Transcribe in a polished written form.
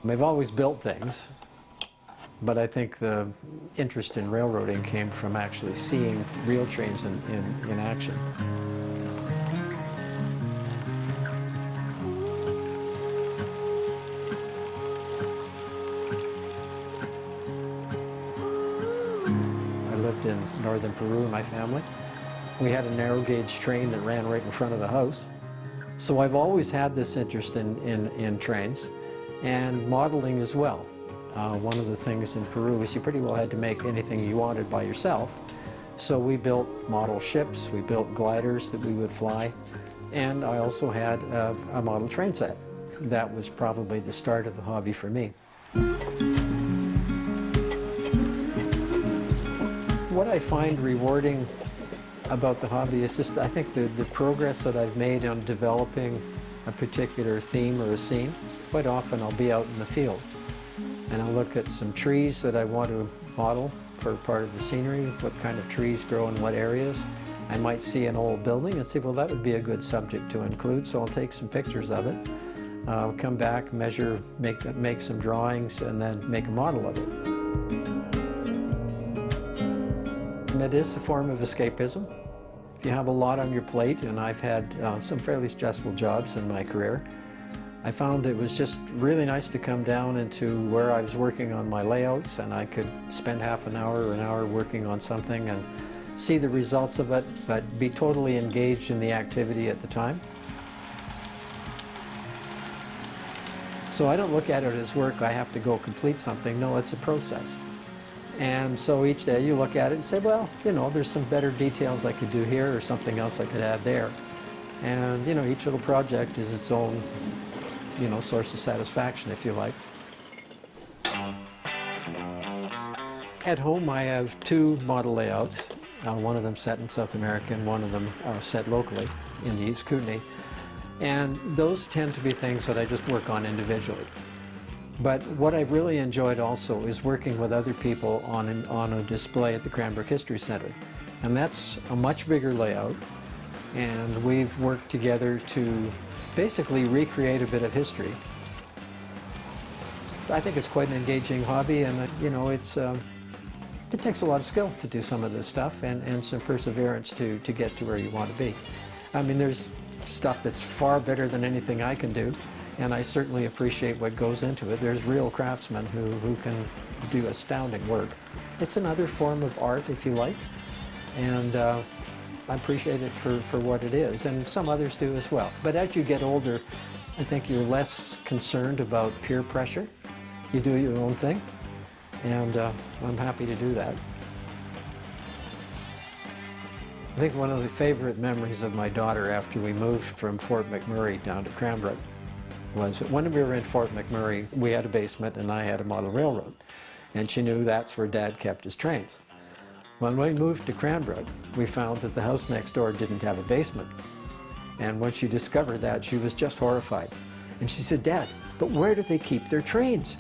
I've always built things, but I think the interest in railroading came from actually seeing real trains in action. I lived in northern Peru with my family. We had a narrow gauge train that ran right in front of the house. So I've always had this interest in trains and modeling as well. One of the things in Peru is you pretty well had to make anything you wanted by yourself. So we built model ships, we built gliders that we would fly, and I also had a model train set. That was probably the start of the hobby for me. What I find rewarding about the hobby is just, I think, the progress that I've made on developing a particular theme or a scene. Quite often I'll be out in the field and I'll look at some trees that I want to model for part of the scenery, what kind of trees grow in what areas. I might see an old building and say, well, that would be a good subject to include, so I'll take some pictures of it. I'll come back, measure, make some drawings, and then make a model of it. It is a form of escapism. If you have a lot on your plate, and I've had some fairly stressful jobs in my career, I found it was just really nice to come down into where I was working on my layouts, and I could spend half an hour or an hour working on something and see the results of it, but be totally engaged in the activity at the time. So I don't look at it as work, I have to go complete something. No, it's a process. And so each day you look at it and say, well, you know, there's some better details I could do here or something else I could add there. And, you know, each little project is its own, you know, source of satisfaction, if you like. At home I have two model layouts. One of them set in South America and one of them set locally in the East Kootenay. And those tend to be things that I just work on individually. But what I've really enjoyed also is working with other people on a display at the Cranbrook History Centre. And that's a much bigger layout, and we've worked together to basically recreate a bit of history. I think it's quite an engaging hobby, and you know, it takes a lot of skill to do some of this stuff, and some perseverance to get to where you want to be. I mean, there's stuff that's far better than anything I can do, and I certainly appreciate what goes into it. There's real craftsmen who can do astounding work. It's another form of art, if you like, and I appreciate it for what it is, and some others do as well. But as you get older, I think you're less concerned about peer pressure. You do your own thing, and I'm happy to do that. I think one of the favorite memories of my daughter after we moved from Fort McMurray down to Cranbrook was when we were in Fort McMurray, we had a basement and I had a model railroad. And she knew that's where Dad kept his trains. When we moved to Cranbrook, we found that the house next door didn't have a basement. And when she discovered that, she was just horrified. And she said, Dad, but where do they keep their trains?